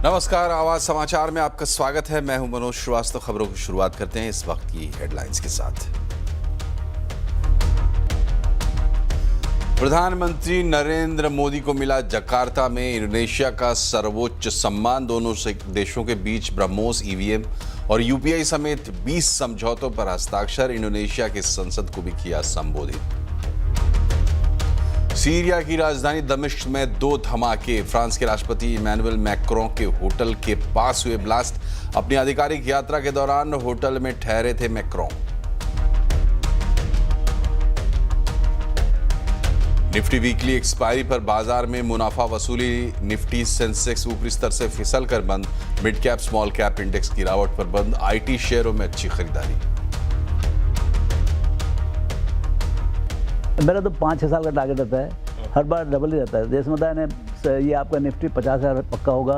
नमस्कार, आवाज समाचार में आपका स्वागत है। मैं हूं मनोज श्रीवास्तव। खबरों की शुरुआत करते हैं इस वक्त की हेडलाइंस के साथ। प्रधानमंत्री नरेंद्र मोदी को मिला जकार्ता में इंडोनेशिया का सर्वोच्च सम्मान। दोनों देशों के बीच ब्रह्मोस, ईवीएम और यूपीआई समेत 20 समझौतों पर हस्ताक्षर। इंडोनेशिया की संसद को भी किया संबोधित। सीरिया की राजधानी दमिश्क में 2 धमाके। फ्रांस के राष्ट्रपति इमैनुअल मैक्रों के होटल के पास हुए ब्लास्ट। अपनी आधिकारिक यात्रा के दौरान होटल में ठहरे थे मैक्रों। निफ्टी वीकली एक्सपायरी पर बाजार में मुनाफा वसूली। निफ्टी सेंसेक्स ऊपरी स्तर से फिसल कर बंद। Mid cap small cap index गिरावट पर बंद। आईटी शेयरों में अच्छी खरीदारी। मेरा तो 5-6 साल का टारगेट रहता है, हर बार डबल ही रहता है। जैसे बताया ने ये आपका निफ्टी 50,000 पक्का होगा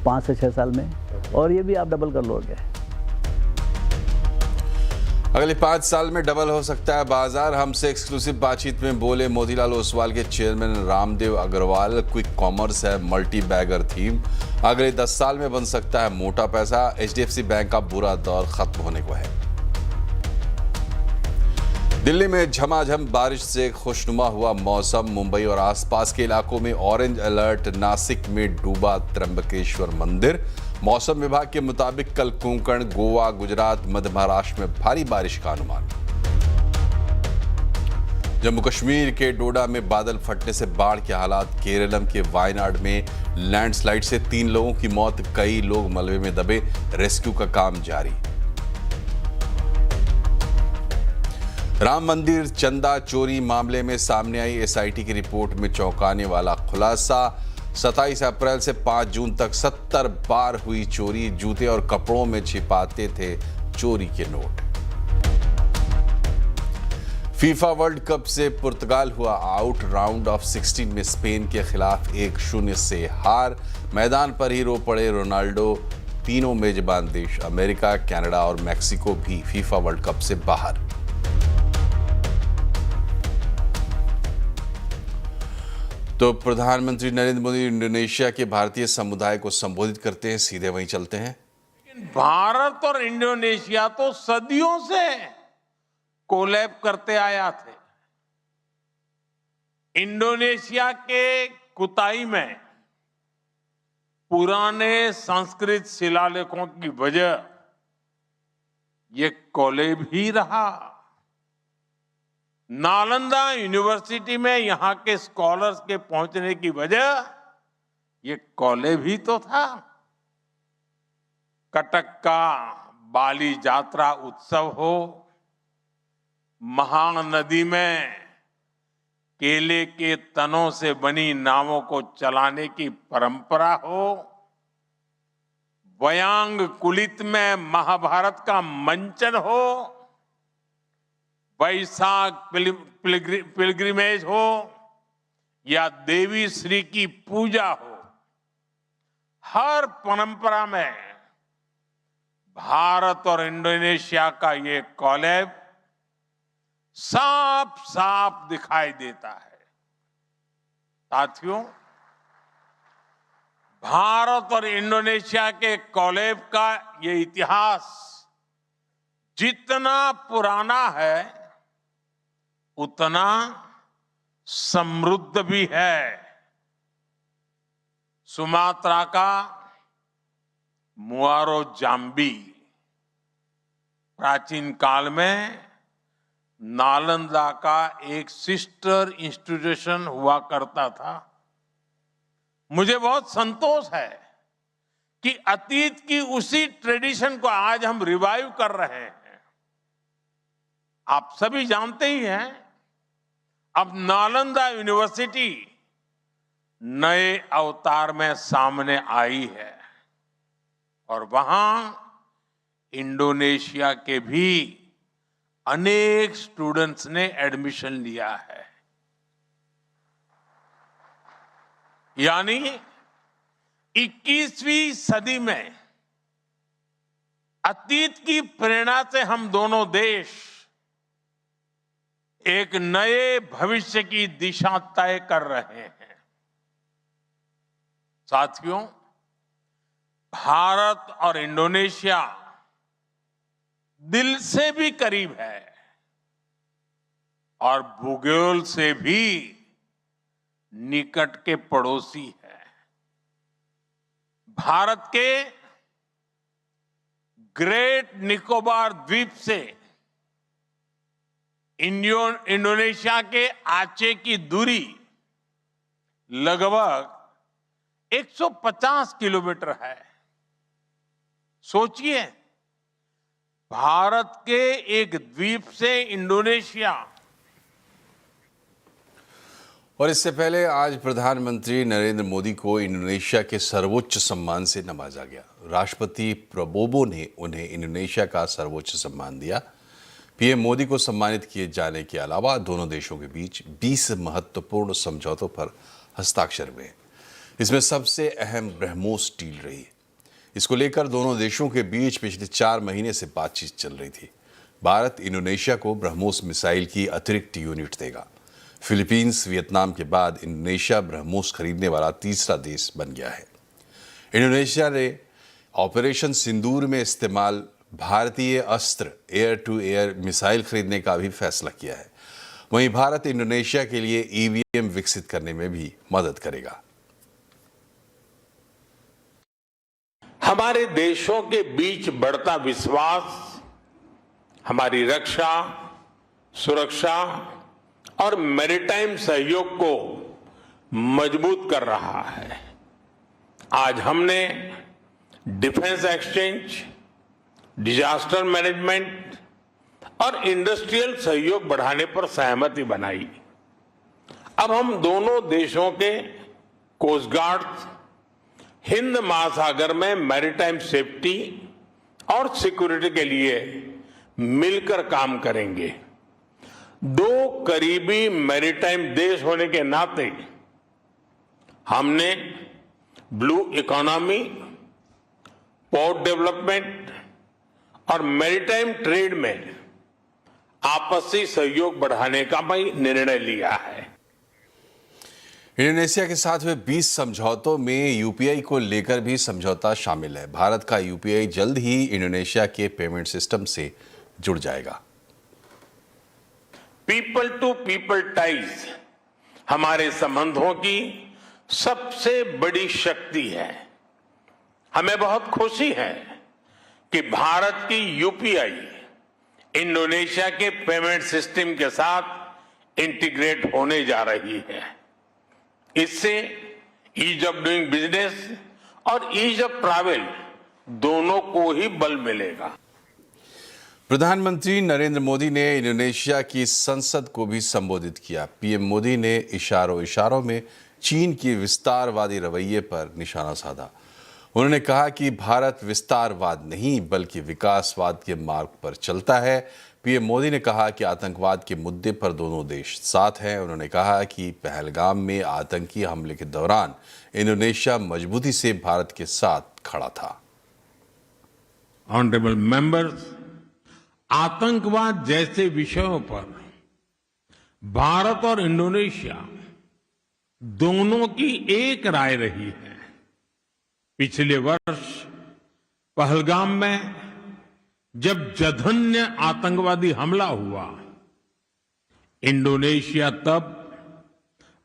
5 से 6 साल में, और ये भी आप डबल कर लोगे। अगले 5 साल में डबल हो सकता है बाजार। हमसे एक्सक्लूसिव बातचीत में बोले मोतीलाल ओसवाल के chairman Ramdev Agrawal. Quick commerce है मल्टी बैगर थीम। अगले 10 साल में बन सकता है मोटा पैसा। एचडीएफसी बैंक का बुरा दौर खत्म होने को है। दिल्ली में झमाझम बारिश से खुशनुमा हुआ मौसम। मुंबई और आसपास के इलाकों में ऑरेंज अलर्ट। नासिक में डूबा त्र्यंबकेश्वर मंदिर। मौसम विभाग के मुताबिक कल कोंकण, गोवा, गुजरात, मध्य महाराष्ट्र में भारी बारिश का अनुमान। जम्मू कश्मीर के डोडा में बादल फटने से बाढ़ के हालात। केरलम के वायनाड में लैंडस्लाइड से 3 लोगों की मौत। कई लोग मलबे में दबे। रेस्क्यू का काम जारी। राम मंदिर चंदा चोरी मामले में सामने आई एसआईटी की रिपोर्ट में चौंकाने वाला खुलासा। 27 अप्रैल से 5 जून तक 70 बार हुई चोरी। जूते और कपड़ों में छिपाते थे चोरी के नोट। फीफा वर्ल्ड कप से पुर्तगाल हुआ आउट। राउंड ऑफ 16 में स्पेन के खिलाफ 1-0 से हार। मैदान पर ही रो पड़े रोनाल्डो। तीनों मेजबान देश अमेरिका, कनाडा और मैक्सिको भी फीफा वर्ल्ड कप से बाहर। तो प्रधानमंत्री नरेंद्र मोदी इंडोनेशिया के भारतीय समुदाय को संबोधित करते हैं। सीधे वहीं चलते हैं। लेकिन भारत और इंडोनेशिया तो सदियों से कोलैब करते आया थे। इंडोनेशिया के कुताई में पुराने संस्कृत शिलालेखों की वजह ये कोलैब ही रहा। नालंदा यूनिवर्सिटी में यहां के स्कॉलर्स के पहुंचने की वजह ये कॉलेज ही तो था। कटक का बाली यात्रा उत्सव हो, महानदी में केले के तनों से बनी नावों को चलाने की परंपरा हो, वयांग कुलित में महाभारत का मंचन हो, वैशाख पिलग्रिमेज हो या देवी श्री की पूजा हो, हर परंपरा में भारत और इंडोनेशिया का ये कोलैब साफ साफ दिखाई देता है। साथियों, भारत और इंडोनेशिया के कोलैब का ये इतिहास जितना पुराना है उतना समृद्ध भी है। सुमात्रा का मुआरो जाम्बी प्राचीन काल में नालंदा का एक सिस्टर इंस्टीट्यूशन हुआ करता था। मुझे बहुत संतोष है कि अतीत की उसी ट्रेडिशन को आज हम रिवाइव कर रहे हैं। आप सभी जानते ही हैं, अब नालंदा यूनिवर्सिटी नए अवतार में सामने आई है और वहां इंडोनेशिया के भी अनेक स्टूडेंट्स ने एडमिशन लिया है। यानी 21वीं सदी में अतीत की प्रेरणा से हम दोनों देश एक नए भविष्य की दिशा तय कर रहे हैं। साथियों, भारत और इंडोनेशिया दिल से भी करीब है और भूगोल से भी निकट के पड़ोसी है। भारत के ग्रेट निकोबार द्वीप से इंडोनेशिया के आचे की दूरी लगभग 150 किलोमीटर है। सोचिए, भारत के एक द्वीप से इंडोनेशिया। और इससे पहले आज प्रधानमंत्री नरेंद्र मोदी को इंडोनेशिया के सर्वोच्च सम्मान से नवाजा गया। राष्ट्रपति प्रबोवो ने उन्हें इंडोनेशिया का सर्वोच्च सम्मान दिया। पीएम मोदी को सम्मानित किए जाने के अलावा दोनों देशों के बीच 20 महत्वपूर्ण समझौतों पर हस्ताक्षर हुए। इसमें सबसे अहम ब्रह्मोस डील रही। इसको लेकर दोनों देशों के बीच पिछले 4 महीने से बातचीत चल रही थी। भारत इंडोनेशिया को ब्रह्मोस मिसाइल की अतिरिक्त यूनिट देगा। फिलीपींस, वियतनाम के बाद इंडोनेशिया ब्रह्मोस खरीदने वाला तीसरा देश बन गया है। इंडोनेशिया ने ऑपरेशन सिंदूर में इस्तेमाल भारतीय अस्त्र एयर टू एयर मिसाइल खरीदने का भी फैसला किया है। वहीं भारत इंडोनेशिया के लिए ईवीएम विकसित करने में भी मदद करेगा। हमारे देशों के बीच बढ़ता विश्वास हमारी रक्षा, सुरक्षा और मैरीटाइम सहयोग को मजबूत कर रहा है। आज हमने डिफेंस एक्सचेंज, डिजास्टर मैनेजमेंट और इंडस्ट्रियल सहयोग बढ़ाने पर सहमति बनाई। अब हम दोनों देशों के कोस्ट गार्ड हिंद महासागर में मैरीटाइम सेफ्टी और सिक्योरिटी के लिए मिलकर काम करेंगे। 2 करीबी मैरीटाइम देश होने के नाते हमने ब्लू इकोनॉमी, पोर्ट डेवलपमेंट और मैरीटाइम ट्रेड में आपसी सहयोग बढ़ाने का भी निर्णय लिया है। इंडोनेशिया के साथ हुए 20 समझौतों में यूपीआई को लेकर भी समझौता शामिल है। भारत का यूपीआई जल्द ही इंडोनेशिया के पेमेंट सिस्टम से जुड़ जाएगा। पीपल टू पीपल टाइज हमारे संबंधों की सबसे बड़ी शक्ति है। हमें बहुत खुशी है कि भारत की यूपीआई इंडोनेशिया के पेमेंट सिस्टम के साथ इंटीग्रेट होने जा रही है। इससे ईज ऑफ डूइंग बिजनेस और ईज ऑफ ट्रैवल दोनों को ही बल मिलेगा। प्रधानमंत्री नरेंद्र मोदी ने इंडोनेशिया की संसद को भी संबोधित किया। पीएम मोदी ने इशारों में चीन के विस्तारवादी रवैये पर निशाना साधा। उन्होंने कहा कि भारत विस्तारवाद नहीं बल्कि विकासवाद के मार्ग पर चलता है। पीएम मोदी ने कहा कि आतंकवाद के मुद्दे पर दोनों देश साथ हैं। उन्होंने कहा कि पहलगाम में आतंकी हमले के दौरान इंडोनेशिया मजबूती से भारत के साथ खड़ा था। ऑनरेबल मेंबर्स, आतंकवाद जैसे विषयों पर भारत और इंडोनेशिया दोनों की एक राय रही है। पिछले वर्ष पहलगाम में जब जघन्य आतंकवादी हमला हुआ, इंडोनेशिया तब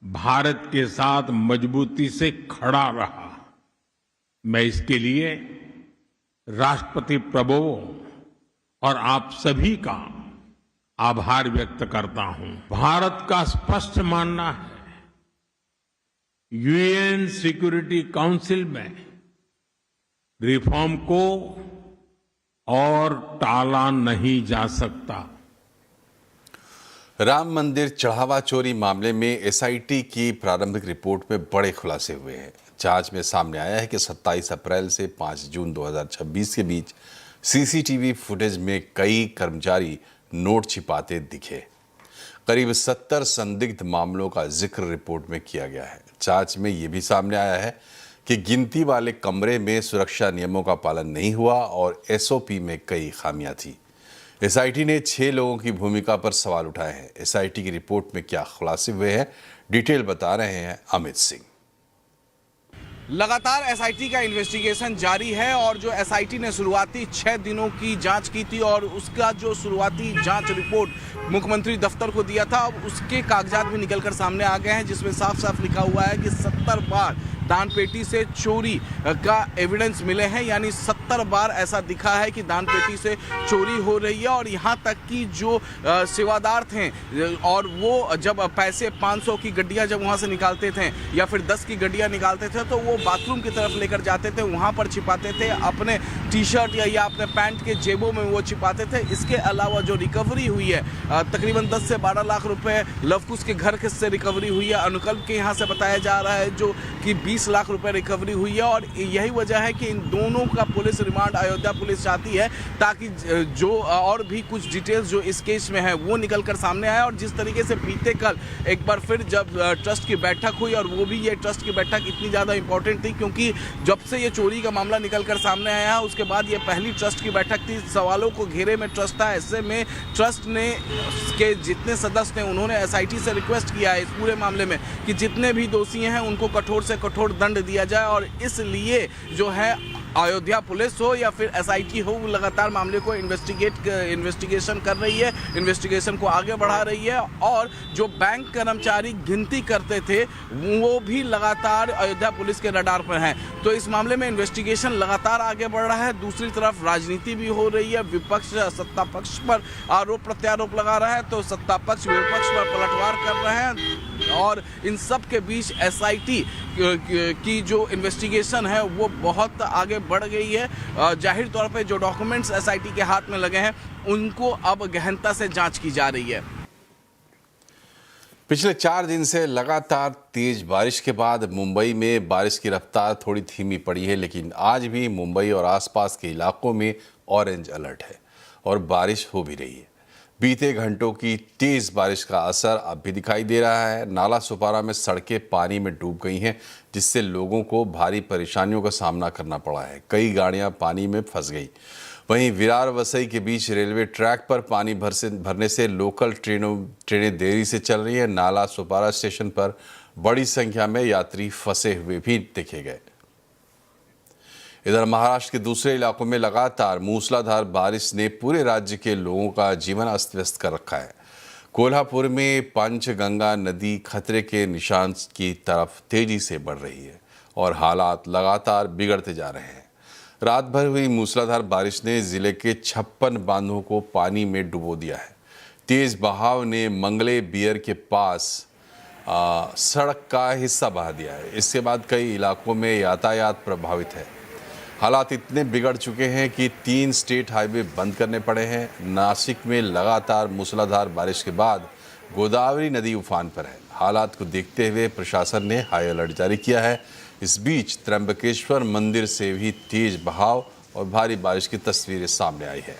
भारत के साथ मजबूती से खड़ा रहा। मैं इसके लिए राष्ट्रपति प्रबोवो और आप सभी का आभार व्यक्त करता हूं। भारत का स्पष्ट मानना है, यूएन सिक्योरिटी काउंसिल में रिफॉर्म को और टाला नहीं जा सकता। राम मंदिर चढ़ावा चोरी मामले में एसआईटी की प्रारंभिक रिपोर्ट में बड़े खुलासे हुए हैं। जांच में सामने आया है कि 27 अप्रैल से 5 जून 2026 के बीच सीसीटीवी फुटेज में कई कर्मचारी नोट छिपाते दिखे। करीब 70 संदिग्ध मामलों का जिक्र रिपोर्ट में किया गया है। जांच में यह भी सामने आया है कि गिनती वाले कमरे में सुरक्षा नियमों का पालन नहीं हुआ और एसओपी में कई खामियां थी। एसआईटी ने 6 लोगों की भूमिका पर सवाल उठाए हैं। एसआईटी की रिपोर्ट में क्या खुलासे हुए हैं, डिटेल बता रहे हैं अमित सिंह। लगातार एसआईटी का इन्वेस्टिगेशन जारी है और जो एसआईटी ने शुरुआती 6 दिनों की जांच की थी और उसका जो शुरुआती जांच रिपोर्ट मुख्यमंत्री दफ्तर को दिया था, अब उसके कागजात भी निकलकर सामने आ गए हैं, जिसमें साफ साफ लिखा हुआ है कि 70 बार दान पेटी से चोरी का एविडेंस मिले हैं। यानी 70 बार ऐसा दिखा है कि दान पेटी से चोरी हो रही है। और यहाँ तक कि जो सेवादार थे और वो जब पैसे 500 की गड्डियाँ जब वहाँ से निकालते थे या फिर 10 की गड्डियाँ निकालते थे तो वो बाथरूम की तरफ लेकर जाते थे, वहाँ पर छिपाते थे, अपने टी शर्ट या अपने पैंट के जेबों में वो छिपाते थे। इसके अलावा जो रिकवरी हुई है तकरीबन 10 से 12 लाख रुपए लवकुश के घर से रिकवरी हुई है। अनुकल्प के यहाँ से बताया जा रहा है जो कि 20 लाख रुपए रिकवरी हुई है। और यही वजह है कि इन दोनों का पुलिस रिमांड अयोध्या पुलिस चाहती है ताकि जो और भी कुछ डिटेल्स जो इस केस में है वो निकल कर सामने आए। और जिस तरीके से बीते कल एक बार फिर जब ट्रस्ट की बैठक हुई और वो भी ये ट्रस्ट की बैठक इतनी ज़्यादा इंपॉर्टेंट थी क्योंकि जब से ये चोरी का मामला निकल कर सामने आया उसके बाद ये पहली ट्रस्ट की बैठक थी। सवालों को घेरे में ट्रस्ट था। ऐसे में ट्रस्ट ने के जितने सदस्य थे उन्होंने एसआईटी से रिक्वेस्ट किया है इस पूरे मामले में कि जितने भी दोषी हैं उनको कठोर से कठोर दंड दिया जाए। और इसलिए जो है अयोध्या पुलिस हो या फिर एसआईटी हो लगातार मामले को इन्वेस्टिगेशन कर रही है, इन्वेस्टिगेशन को आगे बढ़ा रही है। और जो बैंक कर्मचारी गिनती करते थे वो भी लगातार अयोध्या पुलिस के रडार पर हैं। तो इस मामले में इन्वेस्टिगेशन लगातार आगे बढ़ रहा है। दूसरी तरफ राजनीति भी हो रही है, विपक्ष सत्ता पक्ष पर आरोप प्रत्यारोप लगा रहा है तो सत्ता पक्ष विपक्ष पर पलटवार कर रहे हैं। और इन सब के बीच एसआईटी की जो इन्वेस्टिगेशन है वो बहुत आगे बढ़ गई है। जाहिर तौर पे जो डॉक्यूमेंट्स एसआईटी के हाथ में लगे हैं उनको अब गहनता से जांच की जा रही है। पिछले 4 दिन से लगातार तेज बारिश के बाद मुंबई में बारिश की रफ्तार थोड़ी धीमी पड़ी है, लेकिन आज भी मुंबई और आसपास के इलाकों में ऑरेंज अलर्ट है और बारिश हो भी रही है। बीते घंटों की तेज बारिश का असर अब भी दिखाई दे रहा है। नाला सुपारा में सड़कें पानी में डूब गई हैं, जिससे लोगों को भारी परेशानियों का सामना करना पड़ा है। कई गाड़ियां पानी में फंस गई। वहीं विरार वसई के बीच रेलवे ट्रैक पर पानी भरने से लोकल ट्रेनें देरी से चल रही हैं। नाला सुपारा स्टेशन पर बड़ी संख्या में यात्री फंसे हुए भी देखे गए। इधर महाराष्ट्र के दूसरे इलाकों में लगातार मूसलाधार बारिश ने पूरे राज्य के लोगों का जीवन अस्त व्यस्त कर रखा है। कोल्हापुर में पंचगंगा नदी खतरे के निशान की तरफ तेजी से बढ़ रही है और हालात लगातार बिगड़ते जा रहे हैं। रात भर हुई मूसलाधार बारिश ने जिले के 56 बांधों को पानी में डुबो दिया है। तेज बहाव ने मंगले बियर के पास सड़क का हिस्सा बहा दिया है। इसके बाद कई इलाकों में यातायात प्रभावित है। हालात इतने बिगड़ चुके हैं कि 3 स्टेट हाईवे बंद करने पड़े हैं। नासिक में लगातार मूसलाधार बारिश के बाद गोदावरी नदी उफान पर है। हालात को देखते हुए प्रशासन ने हाई अलर्ट जारी किया है। इस बीच त्र्यंबकेश्वर मंदिर से भी तेज बहाव और भारी बारिश की तस्वीरें सामने आई है।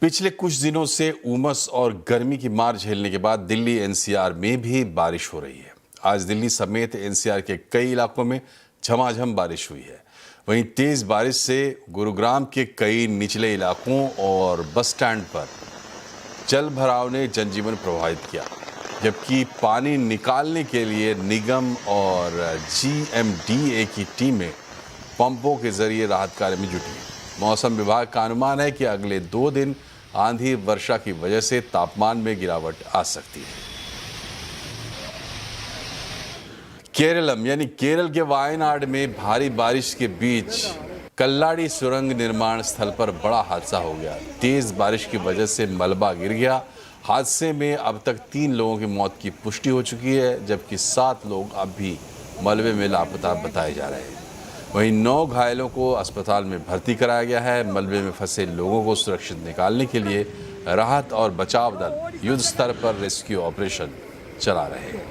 पिछले कुछ दिनों से उमस और गर्मी की मार झेलने के बाद दिल्ली एनसीआर में भी बारिश हो रही है। आज दिल्ली समेत एनसीआर के कई इलाकों में झमाझम बारिश हुई है। वहीं तेज बारिश से गुरुग्राम के कई निचले इलाकों और बस स्टैंड पर जल भराव ने जनजीवन प्रभावित किया, जबकि पानी निकालने के लिए निगम और GMDA की टीमें पंपों के जरिए राहत कार्य में जुटी है। मौसम विभाग का अनुमान है कि अगले 2 दिन आंधी वर्षा की वजह से तापमान में गिरावट आ सकती है। केरलम यानी केरल के वायनाड में भारी बारिश के बीच कल्लाड़ी सुरंग निर्माण स्थल पर बड़ा हादसा हो गया। तेज बारिश की वजह से मलबा गिर गया। हादसे में अब तक 3 लोगों की मौत की पुष्टि हो चुकी है, जबकि 7 लोग अब भी मलबे में लापता बताए जा रहे हैं। वहीं 9 घायलों को अस्पताल में भर्ती कराया गया है। मलबे में फंसे लोगों को सुरक्षित निकालने के लिए राहत और बचाव दल युद्ध स्तर पर रेस्क्यू ऑपरेशन चला रहे हैं।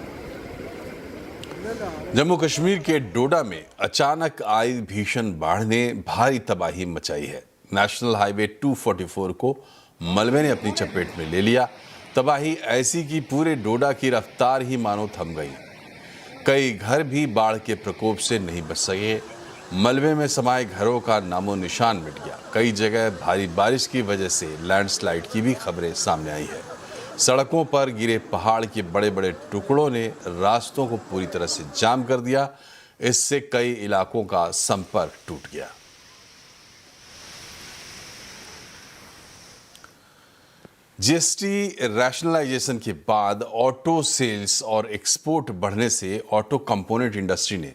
जम्मू कश्मीर के डोडा में अचानक आई भीषण बाढ़ ने भारी तबाही मचाई है। नेशनल हाईवे 244 को मलबे ने अपनी चपेट में ले लिया। तबाही ऐसी कि पूरे डोडा की रफ्तार ही मानो थम गई। कई घर भी बाढ़ के प्रकोप से नहीं बच सके। मलबे में समाये घरों का नामो निशान मिट गया। कई जगह भारी बारिश की वजह से लैंडस्लाइड की भी खबरें सामने आई है। सड़कों पर गिरे पहाड़ के बड़े बड़े टुकड़ों ने रास्तों को पूरी तरह से जाम कर दिया। इससे कई इलाकों का संपर्क टूट गया। जीएसटी रैशनलाइजेशन के बाद ऑटो सेल्स और एक्सपोर्ट बढ़ने से ऑटो कंपोनेंट इंडस्ट्री ने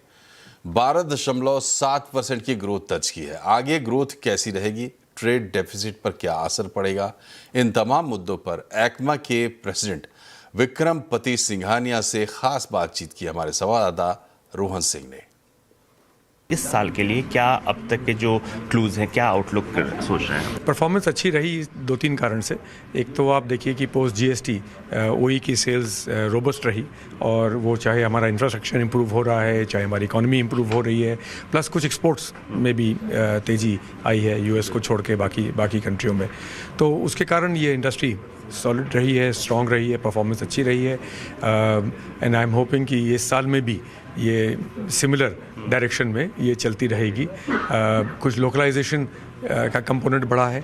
12.7% की ग्रोथ दर्ज की है। आगे ग्रोथ कैसी रहेगी, ट्रेड डेफिसिट पर क्या असर पड़ेगा, इन तमाम मुद्दों पर एक्मा के प्रेसिडेंट विक्रमपति सिंघानिया से खास बातचीत की हमारे संवाददाता रोहन सिंह ने। इस साल के लिए क्या अब तक के जो क्लूज हैं, क्या आउटलुक सोच रहे हैं? परफॉर्मेंस अच्छी रही 2-3 कारण से। एक तो आप देखिए कि पोस्ट जीएसटी ओई की सेल्स रोबस्ट रही, और वो चाहे हमारा इंफ्रास्ट्रक्चर इंप्रूव हो रहा है, चाहे हमारी इकोनॉमी इंप्रूव हो रही है, प्लस कुछ एक्सपोर्ट्स में भी तेज़ी आई है यूएस को छोड़ के बाकी कंट्रियों में। तो उसके कारण ये इंडस्ट्री सॉलिड रही है, स्ट्रॉन्ग रही है, परफॉर्मेंस अच्छी रही है। एंड आई एम होपिंग कि इस साल में भी ये सिमिलर डायरेक्शन में ये चलती रहेगी। कुछ लोकलाइजेशन का कंपोनेंट बढ़ा है,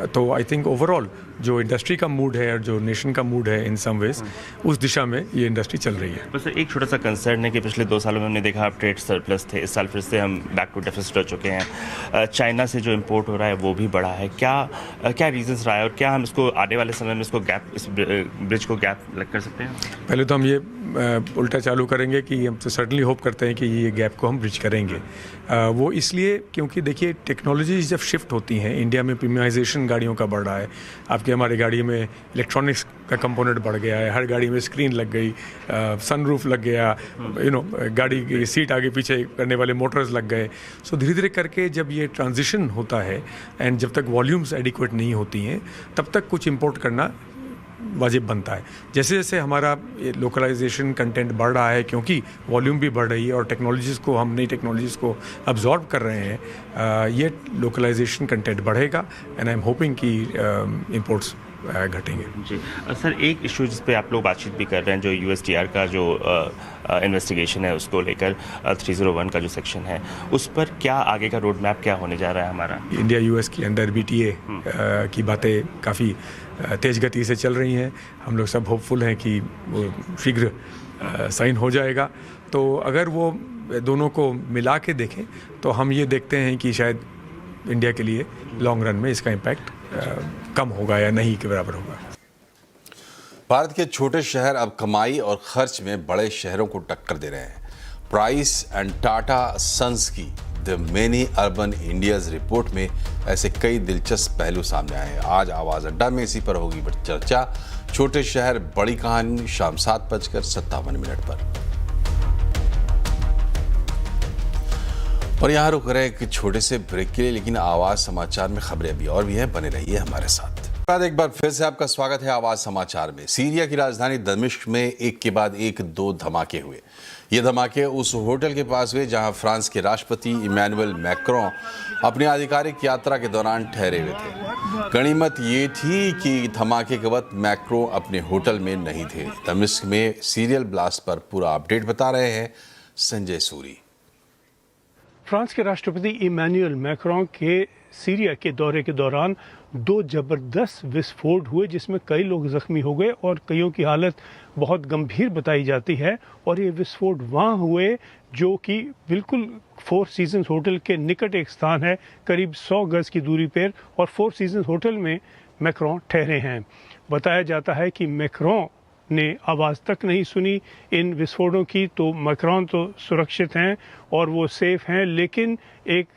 तो आई थिंक ओवरऑल जो इंडस्ट्री का मूड है और जो नेशन का मूड है इन सम वेज, उस दिशा में ये इंडस्ट्री चल रही है। बस एक छोटा सा कंसर्न है कि पिछले 2 सालों में हमने देखा आप ट्रेड सरप्लस थे, इस साल फिर से हम बैक टू डेफिसिट हो चुके हैं। चाइना से जो इंपोर्ट हो रहा है वो भी बढ़ा है। क्या रीजंस रहा है, और क्या हम इसको आने वाले समय में इसको गैप, इस ब्रिज को गैप लग कर सकते हैं? पहले तो हम ये उल्टा चालू करेंगे कि हम तो सर्टनली होप करते हैं कि ये गैप को हम ब्रिज करेंगे। वो इसलिए क्योंकि देखिए टेक्नोलॉजीज जब शिफ्ट होती हैं, इंडिया में प्रीमियमाइजेशन गाड़ियों का बढ़ रहा है। आपके हमारी गाड़ी में इलेक्ट्रॉनिक्स का कंपोनेंट बढ़ गया है, हर गाड़ी में स्क्रीन लग गई, सनरूफ लग गया, गाड़ी की सीट आगे पीछे करने वाले मोटर्स लग गए। सो धीरे धीरे करके जब ये ट्रांजिशन होता है एंड जब तक वॉल्यूम्स एडिक्वेट नहीं होती हैं, तब तक कुछ इंपोर्ट करना वाजिब बनता है। जैसे जैसे हमारा लोकलाइजेशन कंटेंट बढ़ रहा है, क्योंकि वॉल्यूम भी बढ़ रही है और टेक्नोलॉजीज़ को हम नई टेक्नोलॉजीज़ को अब्जॉर्ब कर रहे हैं, ये लोकलाइजेशन कंटेंट बढ़ेगा एंड आई एम होपिंग कि इंपोर्ट्स घटेंगे। जी सर, एक इशू जिस पे आप लोग बातचीत भी कर रहे हैं, जो यूएसटीआर का जो इन्वेस्टिगेशन है उसको लेकर 301 का जो सेक्शन है, उस पर क्या आगे का रोड मैप क्या होने जा रहा है हमारा? इंडिया यूएस के अंदर बीटीए की बातें काफ़ी तेज़ गति से चल रही हैं। हम लोग सब होपफुल हैं कि वो शीघ्र साइन हो जाएगा। तो अगर वो दोनों को मिला के देखें तो हम ये देखते हैं कि शायद इंडिया के लिए लॉन्ग रन में इसका इम्पैक्ट कम होगा या नहीं के बराबर होगा। भारत के छोटे शहर अब कमाई और खर्च में बड़े शहरों को टक्कर दे रहे हैं। प्राइस एंड टाटा सन्स की the many urban India's report में ऐसे कई दिलचस्प पहलू सामने आए हैं। आज आवाज अड्डा में इसी पर होगी चर्चा। छोटे शहर बड़ी कहानी, शाम 7:57 पर। और यहाँ रुक रहे एक छोटे से ब्रेक के लिए, लेकिन आवाज समाचार में खबरें अभी और भी हैं, बने रहिए हमारे साथ। एक बार फिर से आपका स्वागत है आवाज समाचार में। सीरिया की राजधानी दमिश्क में एक के बाद एक 2 धमाके हुए। ये धमाके उस होटल के पास हुए जहां फ्रांस के राष्ट्रपति इमैनुअल मैक्रों अपनी आधिकारिक यात्रा के दौरान ठहरे हुए थे। गनीमत ये थी कि धमाके के वक्त मैक्रों अपने होटल में नहीं थे। दमिश्क में सीरियल ब्लास्ट पर पूरा अपडेट बता रहे हैं संजय सूरी। फ्रांस के राष्ट्रपति इमैनुअल मैक्रों के सीरिया के दौरे के दौरान 2 जबरदस्त विस्फोट हुए, जिसमें कई लोग जख्मी हो गए और कईयों की हालत बहुत गंभीर बताई जाती है। और ये विस्फोट वहाँ हुए जो कि बिल्कुल 4 सीजन्स होटल के निकट एक स्थान है, करीब 100 गज की दूरी पर, और 4 सीजन्स होटल में मैक्रों ठहरे हैं। बताया जाता है कि मैक्रों ने आवाज़ तक नहीं सुनी इन विस्फोटों की, तो मैक्रों तो सुरक्षित हैं और वो सेफ हैं। लेकिन एक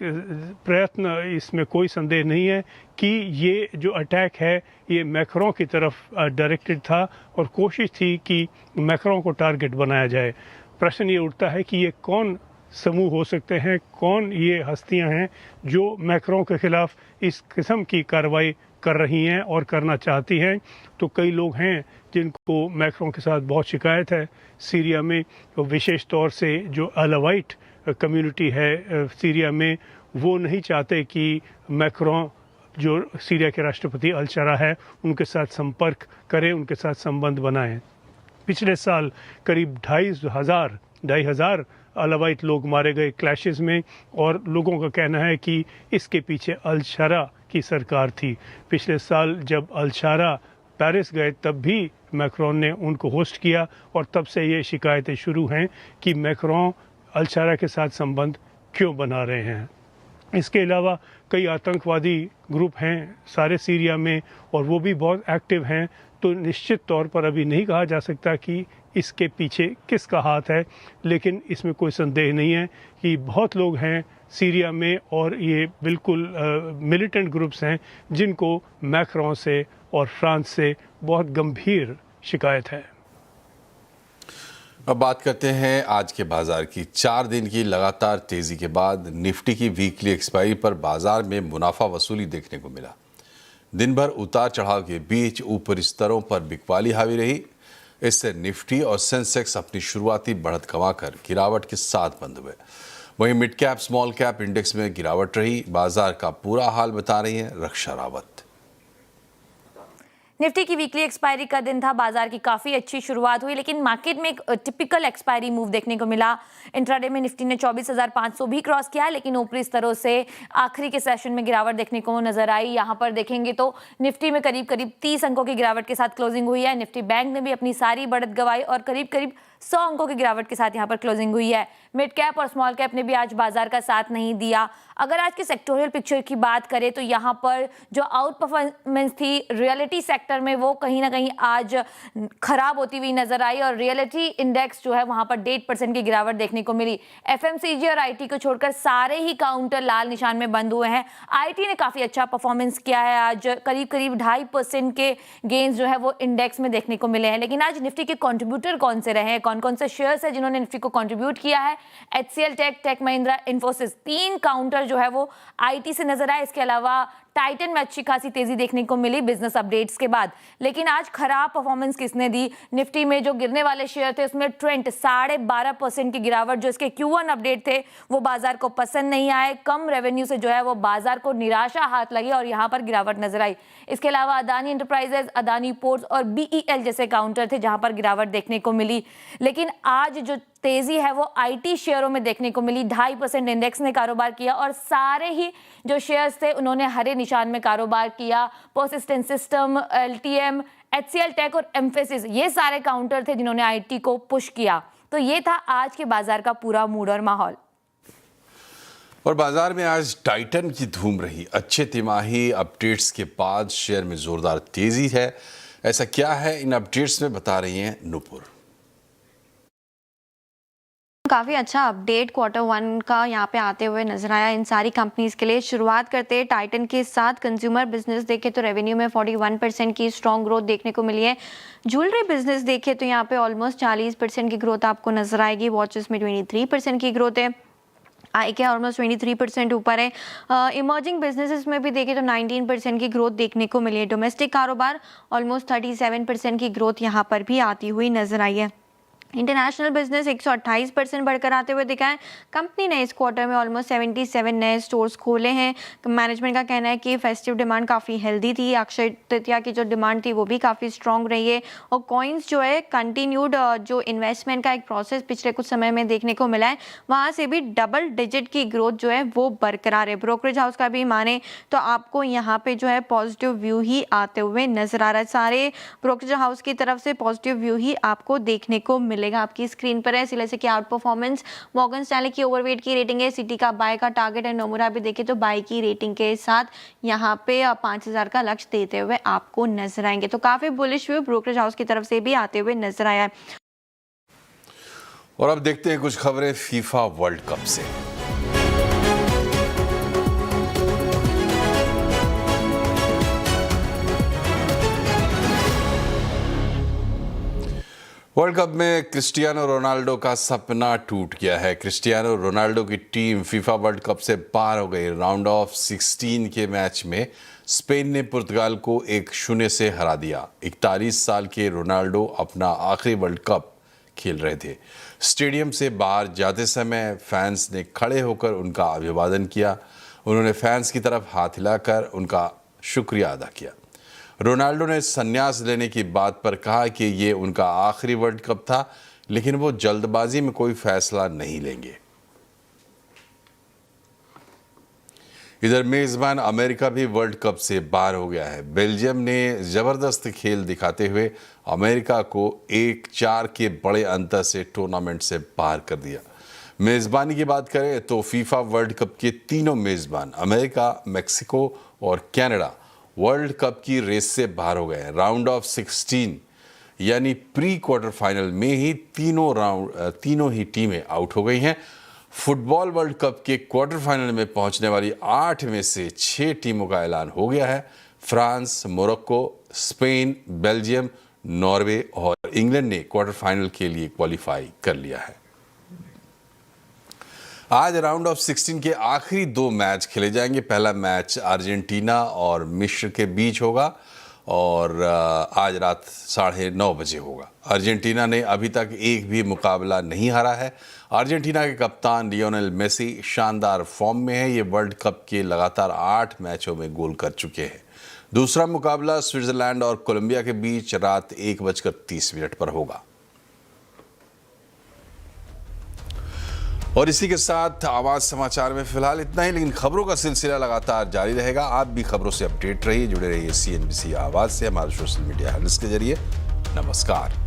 प्रयत्न, इसमें कोई संदेह नहीं है कि ये जो अटैक है ये मैक्रों की तरफ डायरेक्टेड था और कोशिश थी कि मैक्रों को टारगेट बनाया जाए। प्रश्न ये उठता है कि ये कौन समूह हो सकते हैं, कौन ये हस्तियां हैं जो मैक्रों के खिलाफ इस किस्म की कार्रवाई कर रही हैं और करना चाहती हैं। तो कई लोग हैं जिनको मैक्रों के साथ बहुत शिकायत है सीरिया में, विशेष तौर से जो अलावाइट कम्युनिटी है सीरिया में, वो नहीं चाहते कि मैक्रों जो सीरिया के राष्ट्रपति अल शरा है उनके साथ संपर्क करें, उनके साथ संबंध बनाएं। पिछले साल करीब 2,500 अलावाइट लोग मारे गए क्लैशेस में, और लोगों का कहना है कि इसके पीछे अल शरा की सरकार थी। पिछले साल जब अल शरा पेरिस गए तब भी मैक्रोन ने उनको होस्ट किया और तब से ये शिकायतें शुरू हैं कि मैक्रोन अल-शरा के साथ संबंध क्यों बना रहे हैं। इसके अलावा कई आतंकवादी ग्रुप हैं सारे सीरिया में और वो भी बहुत एक्टिव हैं, तो निश्चित तौर पर अभी नहीं कहा जा सकता कि इसके पीछे किसका हाथ है, लेकिन इसमें कोई संदेह नहीं है कि बहुत लोग हैं सीरिया में और ये बिल्कुल मिलिटेंट ग्रुप्स हैं जिनको मैक्रोन से और फ्रांस से बहुत गंभीर शिकायत है। अब बात करते हैं आज के बाजार की। 4 दिन की लगातार तेजी के बाद निफ्टी की वीकली एक्सपायरी पर बाजार में मुनाफा वसूली देखने को मिला। दिन भर उतार चढ़ाव के बीच ऊपरी स्तरों पर बिकवाली हावी रही। इससे निफ्टी और सेंसेक्स अपनी शुरुआती बढ़त गंवाकर गिरावट के साथ बंद हुए। वहीं mid cap small cap index में गिरावट रही। बाजार का पूरा हाल बता रही हैं रक्षा रावत। निफ्टी की वीकली एक्सपायरी का दिन था। बाजार की काफ़ी अच्छी शुरुआत हुई, लेकिन मार्केट में एक टिपिकल एक्सपायरी मूव देखने को मिला। इंट्राडे में निफ्टी ने 24,500 भी क्रॉस किया, लेकिन ऊपरी स्तरों से आखिरी के सेशन में गिरावट देखने को नजर आई। यहाँ पर देखेंगे तो निफ्टी में करीब 30 अंकों की गिरावट के साथ क्लोजिंग हुई है। निफ्टी बैंक ने भी अपनी सारी बढ़त गंवाई और करीब 100 अंकों की गिरावट के साथ यहाँ पर क्लोजिंग हुई है। मिड कैप और स्मॉल कैप ने भी आज बाजार का साथ नहीं दिया। अगर आज के सेक्टोरियल पिक्चर की बात करें तो यहाँ पर जो आउट परफॉर्मेंस थी रियलिटी सेक्टर में, वो कहीं ना कहीं आज खराब होती हुई नजर आई और रियलिटी इंडेक्स जो है वहां पर 1.5% की गिरावट देखने को मिली। एफएमसीजी और आईटी को छोड़कर सारे ही काउंटर लाल निशान में बंद हुए हैं। आईटी ने काफी अच्छा परफॉर्मेंस किया है, आज करीब 2.5% के गेन्स जो है वो इंडेक्स में देखने को मिले हैं। लेकिन आज निफ्टी के कॉन्ट्रीब्यूटर कौन से रहे हैं, कौन कौन से शेयर्स है जिन्होंने निफ्टी को कॉन्ट्रीब्यूट किया है? HCL Tech, Tech Mahindra, Infosys, 3 counter जो है वो आईटी से नजर आए। इसके अलावा टाइटन में अच्छी खासी तेजी देखने को मिली बिजनेस अपडेट्स के बाद। लेकिन आज खराब परफॉर्मेंस किसने दी? निफ्टी में जो गिरने वाले शेयर थे उसमें ट्रेंड 12.5% की गिरावट, जो इसके Q1 अपडेट थे वो बाजार को पसंद नहीं आए। कम रेवेन्यू से जो है वो बाजार को निराशा हाथ लगी और यहाँ पर गिरावट नजर आई। इसके अलावा अदानी एंटरप्राइजेज, अदानी पोर्ट्स और बीईएल जैसे काउंटर थे जहां पर गिरावट देखने को मिली। लेकिन आज जो तेजी है वो आईटी शेयरों में देखने को मिली। 2.5% इंडेक्स ने कारोबार किया और सारे ही जो शेयर्स थे उन्होंने हरे निशान में कारोबार किया। Persistent System, LTM, HCL Tech और एम्फेसिस, ये सारे काउंटर थे जिन्होंने आईटी को पुश किया। तो ये था आज के बाजार का पूरा मूड और माहौल। और बाजार में आज टाइटन की धूम रही। अच्छे तिमाही अपडेट्स के बाद शेयर में जोरदार तेजी है। ऐसा क्या है, इन अपडेट्स में बता रही हैं नूपुर। काफ़ी अच्छा अपडेट Q1 का यहाँ पे आते हुए नजर आया इन सारी कंपनीज के लिए। शुरुआत करते हैं टाइटन के साथ। कंज्यूमर बिजनेस देखें तो रेवेन्यू में 41% की स्ट्रॉन्ग ग्रोथ देखने को मिली है। ज्वेलरी बिजनेस देखें तो यहाँ पे ऑलमोस्ट 40% की ग्रोथ आपको नजर आएगी। वॉचेस में 23% की ग्रोथ है। आई के ऑलमोस्ट 23% ऊपर है। इमर्जिंग बिजनेसेस में भी देखें तो 19% की ग्रोथ देखने को मिली है। डोमेस्टिक कारोबार ऑलमोस्ट 37% की ग्रोथ यहाँ पर भी आती हुई नजर आई है। इंटरनेशनल बिजनेस 128% बढ़कर आते हुए दिखा है। कंपनी ने इस क्वार्टर में ऑलमोस्ट 77 नए स्टोर्स खोले हैं। मैनेजमेंट का कहना है कि फेस्टिव डिमांड काफ़ी हेल्दी थी। अक्षय तृतीया की जो डिमांड थी वो भी काफ़ी स्ट्रॉन्ग रही है। और कॉइन्स जो है कंटिन्यूड जो इन्वेस्टमेंट का एक प्रोसेस पिछले कुछ समय में देखने को मिला है, वहाँ से भी डबल डिजिट की ग्रोथ जो है वो बरकरार है। ब्रोकरेज हाउस का भी माने तो आपको यहाँ पे जो है पॉजिटिव व्यू ही आते हुए नजर आ रहा है। सारे ब्रोकरेज हाउस की तरफ से पॉजिटिव व्यू ही आपको देखने को मिलेगा। आपकी स्क्रीन पर है सिलेसी की आउट परफॉर्मेंस, मॉर्गन स्टैनली की ओवरवेट की रेटिंग है, सिटी का बाय का टारगेट है, नोमुरा भी देखे तो बाय की रेटिंग के साथ यहाँ पे 5000 का लक्ष्य देते हुए आपको नजर आएंगे। तो काफी बुलिश व्यू ब्रोकरेज हाउस की तरफ से भी आते हुए नजर आया है। और अब देखते हैं कुछ खबरें फीफा वर्ल्ड कप से। वर्ल्ड कप में क्रिस्टियानो रोनाल्डो का सपना टूट गया है। क्रिस्टियानो रोनाल्डो की टीम फीफा वर्ल्ड कप से बाहर हो गई। राउंड ऑफ 16 के मैच में स्पेन ने पुर्तगाल को 1-0 से हरा दिया। 41 साल के रोनाल्डो अपना आखिरी वर्ल्ड कप खेल रहे थे। स्टेडियम से बाहर जाते समय फैंस ने खड़े होकर उनका अभिवादन किया। उन्होंने फैंस की तरफ हाथ हिलाकर उनका शुक्रिया अदा किया। रोनाल्डो ने संन्यास लेने की बात पर कहा कि ये उनका आखिरी वर्ल्ड कप था, लेकिन वो जल्दबाजी में कोई फैसला नहीं लेंगे। इधर मेजबान अमेरिका भी वर्ल्ड कप से बाहर हो गया है। बेल्जियम ने जबरदस्त खेल दिखाते हुए अमेरिका को 1-4 के बड़े अंतर से टूर्नामेंट से बाहर कर दिया। मेजबानी की बात करें तो फीफा वर्ल्ड कप के तीनों मेजबान अमेरिका, मैक्सिको और कनाडा वर्ल्ड कप की रेस से बाहर हो गए हैं। राउंड ऑफ 16 यानी प्री क्वार्टर फाइनल में ही तीनों ही टीमें आउट हो गई हैं। फुटबॉल वर्ल्ड कप के क्वार्टर फाइनल में पहुंचने वाली 8 में से 6 टीमों का ऐलान हो गया है। France, Morocco, Spain, Belgium, Norway और इंग्लैंड ने क्वार्टर फाइनल के लिए क्वालिफाई कर लिया है। आज राउंड ऑफ 16 के आखिरी 2 मैच खेले जाएंगे। पहला मैच अर्जेंटीना और मिस्र के बीच होगा और आज रात 9:30 बजे होगा। अर्जेंटीना ने अभी तक एक भी मुकाबला नहीं हारा है। अर्जेंटीना के कप्तान लियोनेल मेसी शानदार फॉर्म में है। ये वर्ल्ड कप के लगातार 8 मैचों में गोल कर चुके हैं। दूसरा मुकाबला स्विट्जरलैंड और कोलंबिया के बीच रात 1:30 पर होगा। और इसी के साथ आवाज समाचार में फिलहाल इतना ही, लेकिन खबरों का सिलसिला लगातार जारी रहेगा। आप भी खबरों से अपडेट रहिए, जुड़े रहिए CNBC आवाज से, हमारे सोशल मीडिया हैंडल्स के जरिए। नमस्कार।